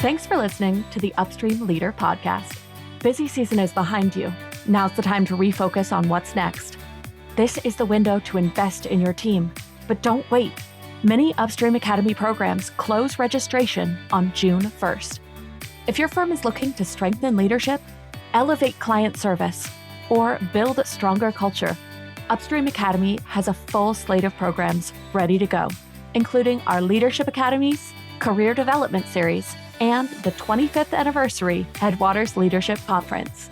Thanks for listening to the Upstream Leader podcast. Busy season is behind you. Now's the time to refocus on what's next. This is the window to invest in your team. But don't wait. Many Upstream Academy programs close registration on June 1st. If your firm is looking to strengthen leadership, elevate client service, or build a stronger culture, Upstream Academy has a full slate of programs ready to go, including our Leadership Academies, Career Development Series, and the 25th anniversary Headwaters Leadership Conference.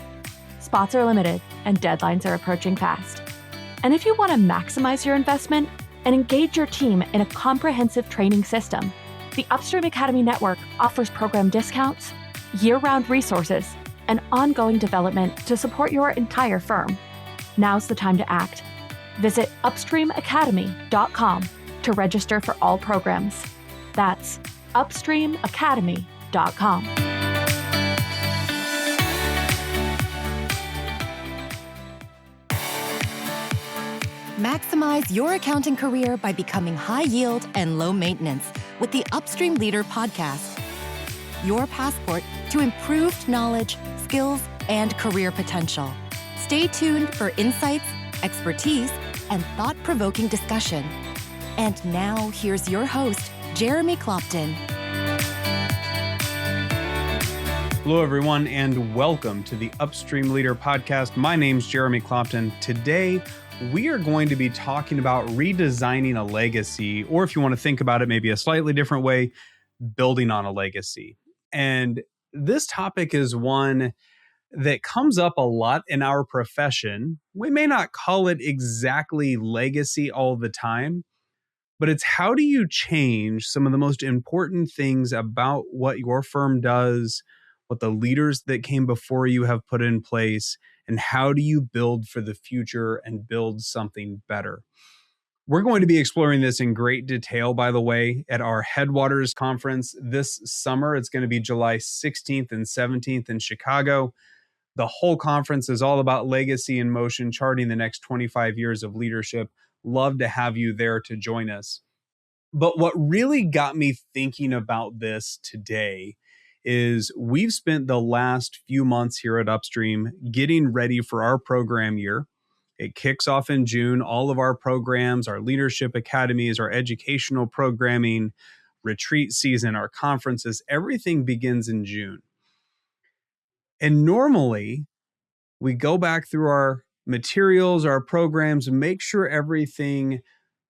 Spots are limited and deadlines are approaching fast. And if you want to maximize your investment and engage your team in a comprehensive training system, the Upstream Academy Network offers program discounts, year-round resources, and ongoing development to support your entire firm. Now's the time to act. Visit upstreamacademy.com to register for all programs. That's upstreamacademy.com. Maximize your accounting career by becoming high yield and low maintenance with the Upstream Leader podcast. Your passport to improved knowledge, skills, and career potential. Stay tuned for insights, expertise, and thought-provoking discussion. And now, here's your host, Jeremy Clopton. Hello, everyone, and welcome to the Upstream Leader podcast. My name's Jeremy Clopton. Today, we are going to be talking about redesigning a legacy, or if you want to think about it maybe a slightly different way, building on a legacy. And this topic is one that comes up a lot in our profession. We may not call it exactly legacy all the time, but it's how do you change some of the most important things about what your firm does, what the leaders that came before you have put in place, and how do you build for the future and build something better? We're going to be exploring this in great detail, by the way, at our Headwaters conference this summer. It's going to be July 16th and 17th in Chicago. The whole conference is all about legacy in motion, charting the next 25 years of leadership. Love to have you there to join us. But what really got me thinking about this today is we've spent the last few months here at Upstream getting ready for our program year. It kicks off in June. All of our programs, our leadership academies, our educational programming, retreat season, our conferences, everything begins in June. And normally, we go back through our materials, our programs, and make sure everything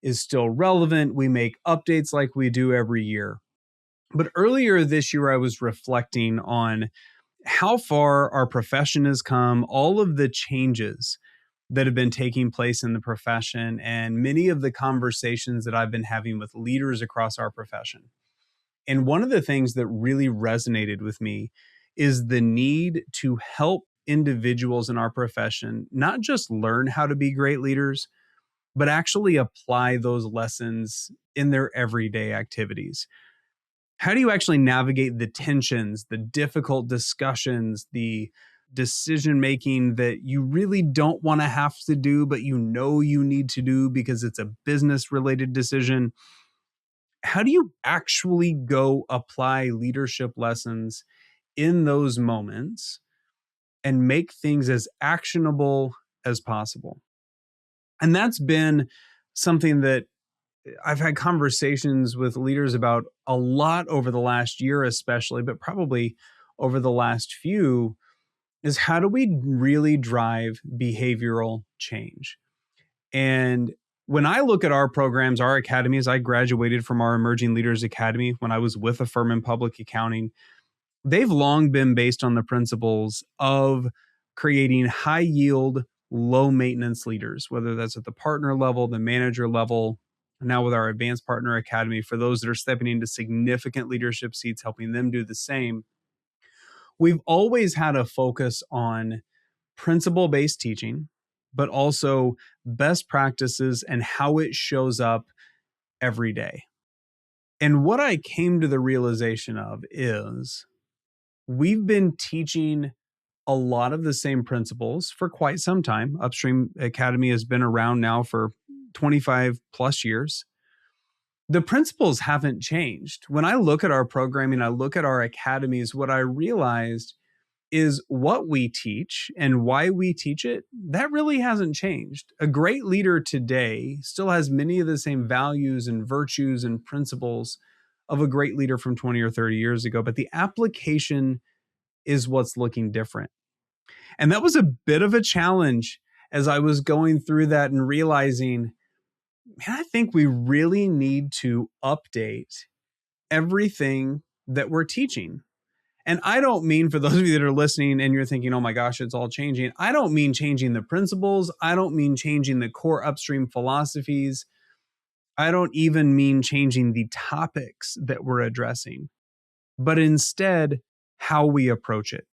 is still relevant. We make updates like we do every year. But earlier this year, I was reflecting on how far our profession has come, all of the changes that have been taking place in the profession, and many of the conversations that I've been having with leaders across our profession. And one of the things that really resonated with me is the need to help individuals in our profession not just learn how to be great leaders, but actually apply those lessons in their everyday activities. How do you actually navigate the tensions, the difficult discussions, the decision-making that you really don't want to have to do, but you know you need to do because it's a business-related decision? How do you actually go apply leadership lessons in those moments and make things as actionable as possible? And that's been something that I've had conversations with leaders about a lot over the last year, especially, but probably over the last few, is how do we really drive behavioral change? And when I look at our programs, our academies, I graduated from our Emerging Leaders Academy when I was with a firm in public accounting. They've long been based on the principles of creating high yield, low maintenance leaders, whether that's at the partner level, the manager level. Now with our Advanced Partner Academy, for those that are stepping into significant leadership seats, helping them do the same. We've always had a focus on principle-based teaching, but also best practices and how it shows up every day. And what I came to the realization of is we've been teaching a lot of the same principles for quite some time. Upstream Academy has been around now for 25 plus years. the principles haven't changed. When I look at our programming, I look at our academies, what I realized is what we teach and why we teach it, that really hasn't changed. A great leader today still has many of the same values and virtues and principles of a great leader from 20 or 30 years ago, but the application is what's looking different. And that was a bit of a challenge as I was going through that and realizing, man, I think we really need to update everything that we're teaching. And I don't mean, for those of you that are listening and you're thinking, oh my gosh, it's all changing. I don't mean changing the principles. I don't mean changing the core upstream philosophies. I don't even mean changing the topics that we're addressing, but instead how we approach it.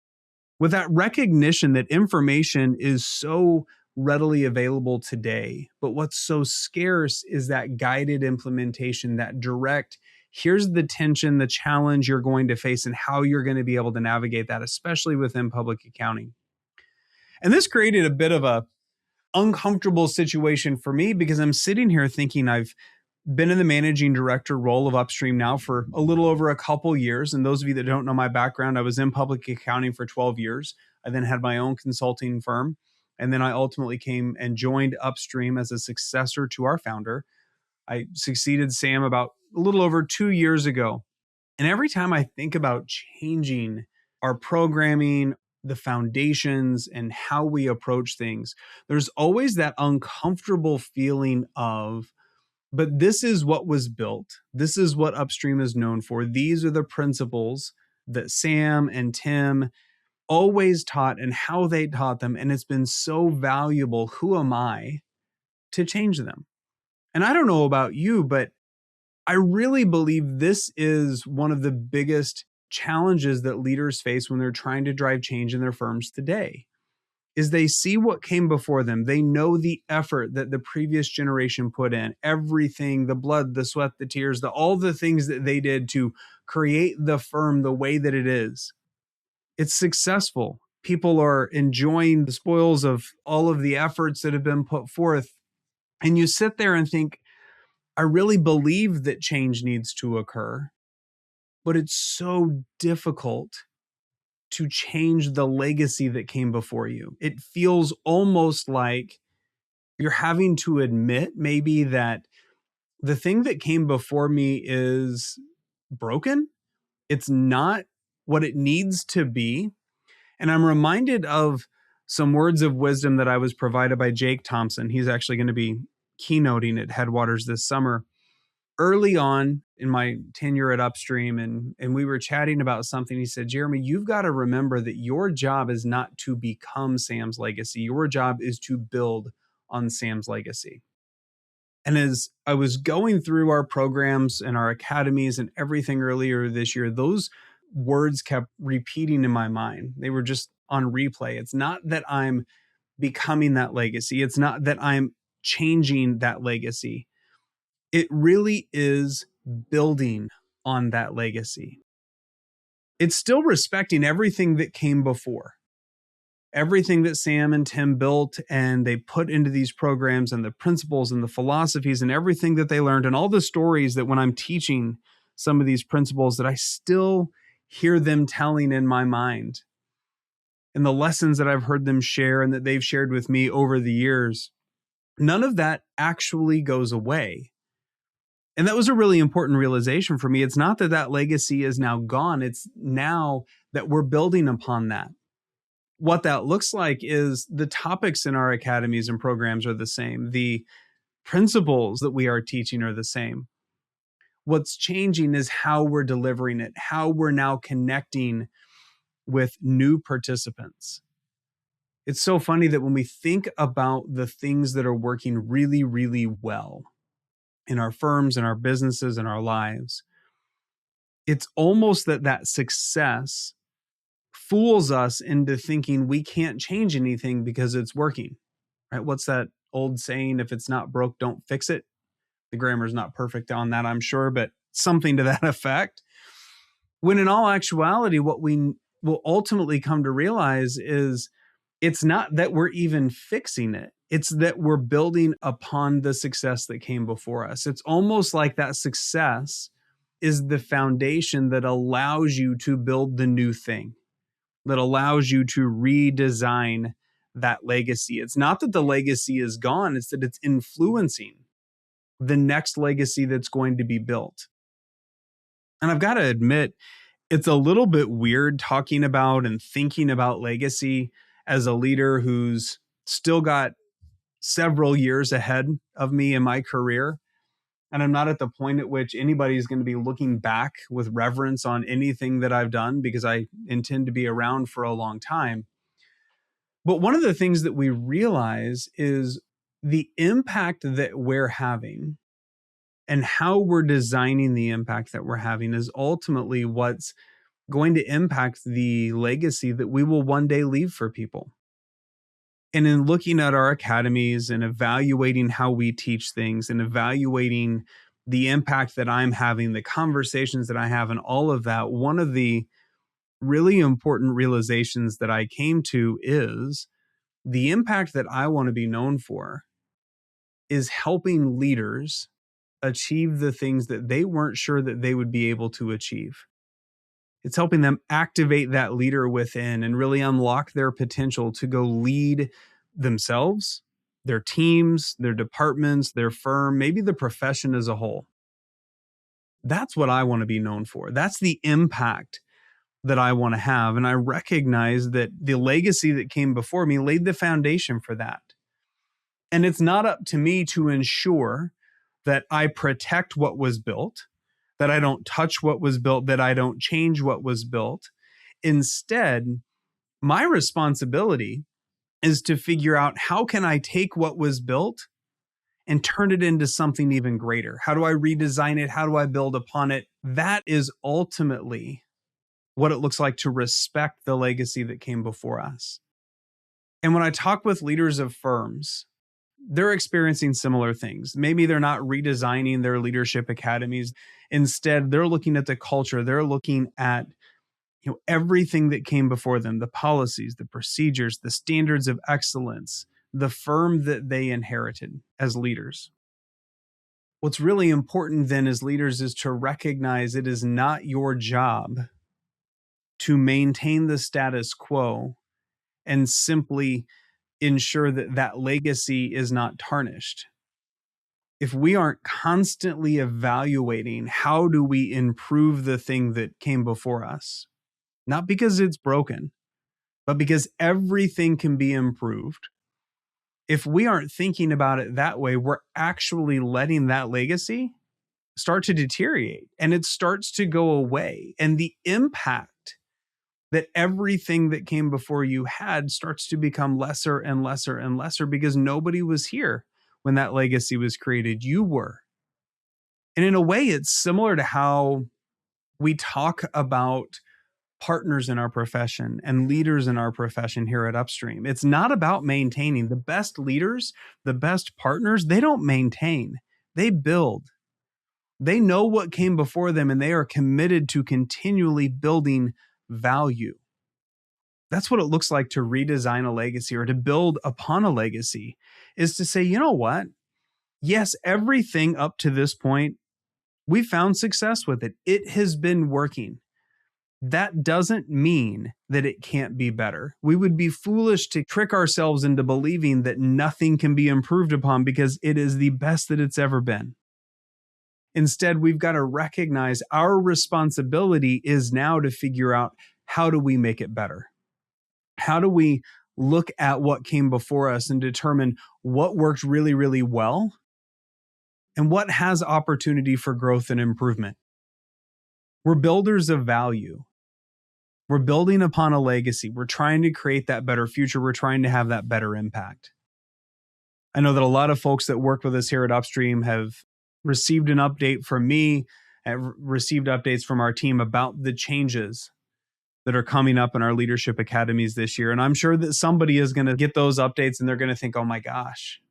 With that recognition that information is so readily available today, but what's so scarce is that guided implementation, that direct, here's the tension, the challenge you're going to face, and how you're going to be able to navigate that, especially within public accounting. And this created a bit of a uncomfortable situation for me because I'm sitting here thinking I've been in the managing director role of Upstream now for a little over a couple years. And those of you that don't know my background, I was in public accounting for 12 years. I then had my own consulting firm. And then I ultimately came and joined Upstream as a successor to our founder. I succeeded Sam about a little over 2 years ago. And every time I think about changing our programming, the foundations, and how we approach things, there's always that uncomfortable feeling of, but this is what was built. This is what Upstream is known for. These are the principles that Sam and Tim always taught and how they taught them. And it's been so valuable. Who am I to change them? And I don't know about you, but I really believe this is one of the biggest challenges that leaders face when they're trying to drive change in their firms today. Is they see what came before them. They know the effort that the previous generation put in, everything, the blood, the sweat, the tears, all the things that they did to create the firm the way that it is. It's successful. People are enjoying the spoils of all of the efforts that have been put forth. And you sit there and think, I really believe that change needs to occur, but it's so difficult to change the legacy that came before you. It feels almost like you're having to admit maybe that the thing that came before me is broken. It's not what it needs to be. And I'm reminded of some words of wisdom that I was provided by Jake Thompson. He's actually going to be keynoting at Headwaters this summer. Early on in my tenure at Upstream, and we were chatting about something, he said, Jeremy, you've got to remember that your job is not to become Sam's legacy. Your job is to build on Sam's legacy. And as I was going through our programs and our academies and everything earlier this year, those words kept repeating in my mind. They were just on replay. It's not that I'm becoming that legacy. It's not that I'm changing that legacy. It really is building on that legacy. It's still respecting everything that came before, everything that Sam and Tim built and they put into these programs and the principles and the philosophies and everything that they learned and all the stories that when I'm teaching some of these principles that I still hear them telling in my mind and the lessons that I've heard them share and that they've shared with me over the years. None of that actually goes away. And that was a really important realization for me. It's not that that legacy is now gone. It's now that we're building upon that. What that looks like is the topics in our academies and programs are the same. The principles that we are teaching are the same. What's changing is how we're delivering it, how we're now connecting with new participants. It's so funny that when we think about the things that are working really, really well in our firms, in our businesses, in our lives, it's almost that success fools us into thinking we can't change anything because it's working, right? What's that old saying? If it's not broke, don't fix it. The grammar's not perfect on that, I'm sure, but something to that effect. When in all actuality, what we will ultimately come to realize is it's not that we're even fixing it. It's that we're building upon the success that came before us. It's almost like that success is the foundation that allows you to build the new thing, that allows you to redesign that legacy. It's not that the legacy is gone, it's that it's influencing the next legacy that's going to be built. And I've got to admit, it's a little bit weird talking about and thinking about legacy as a leader who's still got several years ahead of me in my career. And I'm not at the point at which anybody's going to be looking back with reverence on anything that I've done, because I intend to be around for a long time. But one of the things that we realize is the impact that we're having and how we're designing the impact that we're having is ultimately what's going to impact the legacy that we will one day leave for people. And in looking at our academies and evaluating how we teach things and evaluating the impact that I'm having, the conversations that I have, and all of that, one of the really important realizations that I came to is the impact that I want to be known for is helping leaders achieve the things that they weren't sure that they would be able to achieve. It's helping them activate that leader within and really unlock their potential to go lead themselves, their teams, their departments, their firm, maybe the profession as a whole. That's what I want to be known for. That's the impact that I want to have. And I recognize that the legacy that came before me laid the foundation for that. And it's not up to me to ensure that I protect what was built, that I don't touch what was built, that I don't change what was built. Instead, my responsibility is to figure out, how can I take what was built and turn it into something even greater? How do I redesign it? How do I build upon it? That is ultimately what it looks like to respect the legacy that came before us. And when I talk with leaders of firms, they're experiencing similar things. Maybe they're not redesigning their leadership academies. Instead, they're looking at the culture. They're looking at everything that came before them, the policies, the procedures, the standards of excellence, the firm that they inherited as leaders. What's really important then as leaders is to recognize it is not your job to maintain the status quo and simply ensure that that legacy is not tarnished. If we aren't constantly evaluating how do we improve the thing that came before us, not because it's broken, but because everything can be improved. If we aren't thinking about it that way, we're actually letting that legacy start to deteriorate, and it starts to go away. And the impact that everything that came before you had starts to become lesser and lesser and lesser, because nobody was here when that legacy was created. You were. And in a way, it's similar to how we talk about partners in our profession and leaders in our profession here at Upstream. It's not about maintaining. The best leaders, the best partners, they don't maintain, they build. They know what came before them, and they are committed to continually building value. That's what it looks like to redesign a legacy, or to build upon a legacy, is to say, you know what? Yes, everything up to this point, we found success with it. It has been working. That doesn't mean that it can't be better. We would be foolish to trick ourselves into believing that nothing can be improved upon because it is the best that it's ever been. Instead, we've got to recognize our responsibility is now to figure out, how do we make it better? How do we look at what came before us and determine what worked really, really well and what has opportunity for growth and improvement? We're builders of value. We're building upon a legacy. We're trying to create that better future. We're trying to have that better impact. I know that a lot of folks that work with us here at Upstream have received an update from me, have received updates from our team about the changes that are coming up in our leadership academies this year. And I'm sure that somebody is going to get those updates and they're going to think, oh my gosh,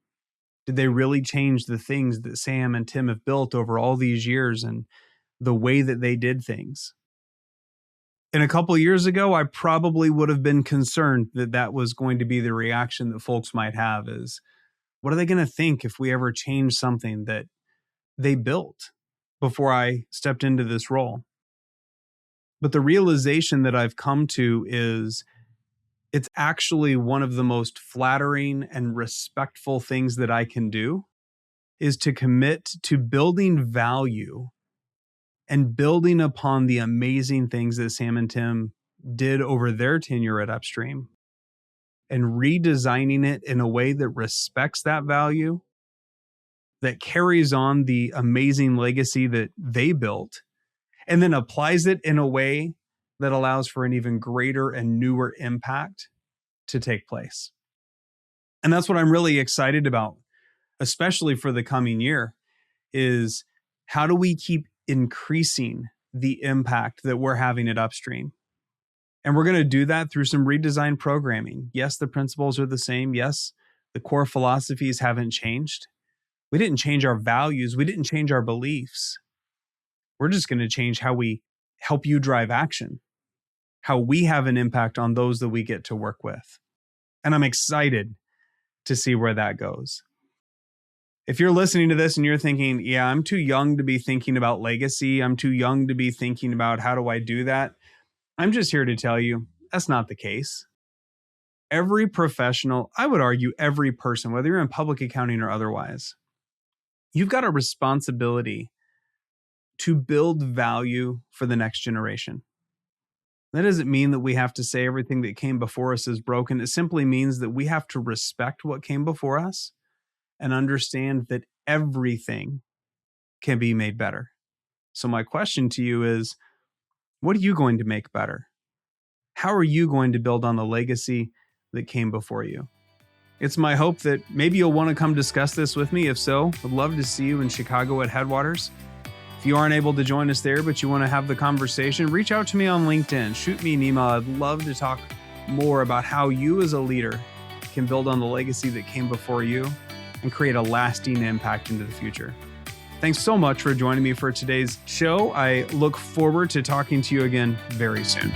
did they really change the things that Sam and Tim have built over all these years and the way that they did things? And a couple of years ago, I probably would have been concerned that that was going to be the reaction that folks might have, is What are they going to think if we ever change something that they built before I stepped into this role? But the realization that I've come to is it's actually one of the most flattering and respectful things that I can do is to commit to building value and building upon the amazing things that Sam and Tim did over their tenure at Upstream and redesigning it in a way that respects that value, that carries on the amazing legacy that they built, and then applies it in a way that allows for an even greater and newer impact to take place. And that's what I'm really excited about, especially for the coming year, is how do we keep increasing the impact that we're having at Upstream? And we're going to do that through some redesigned programming. Yes, the principles are the same. Yes, the core philosophies haven't changed. We didn't change our values. We didn't change our beliefs. We're just going to change how we help you drive action, how we have an impact on those that we get to work with. And I'm excited to see where that goes. If you're listening to this and you're thinking, yeah, I'm too young to be thinking about legacy, I'm too young to be thinking about how do I do that, I'm just here to tell you that's not the case. Every professional, I would argue every person, whether you're in public accounting or otherwise, you've got a responsibility to build value for the next generation. That doesn't mean that we have to say everything that came before us is broken. It simply means that we have to respect what came before us and understand that everything can be made better. So my question to you is, what are you going to make better? How are you going to build on the legacy that came before you? It's my hope that maybe you'll want to come discuss this with me. If so, I'd love to see you in Chicago at Headwaters. If you aren't able to join us there, but you want to have the conversation, reach out to me on LinkedIn. Shoot me an email. I'd love to talk more about how you as a leader can build on the legacy that came before you and create a lasting impact into the future. Thanks so much for joining me for today's show. I look forward to talking to you again very soon.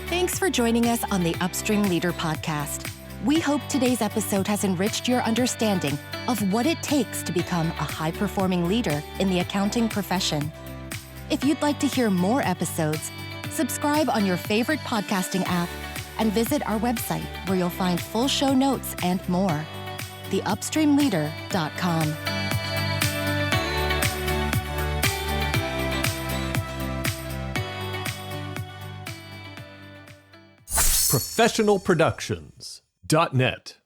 Thanks for joining us on the Upstream Leader podcast. We hope today's episode has enriched your understanding of what it takes to become a high-performing leader in the accounting profession. If you'd like to hear more episodes, subscribe on your favorite podcasting app and visit our website where you'll find full show notes and more. theupstreamleader.com. professionalproductions.net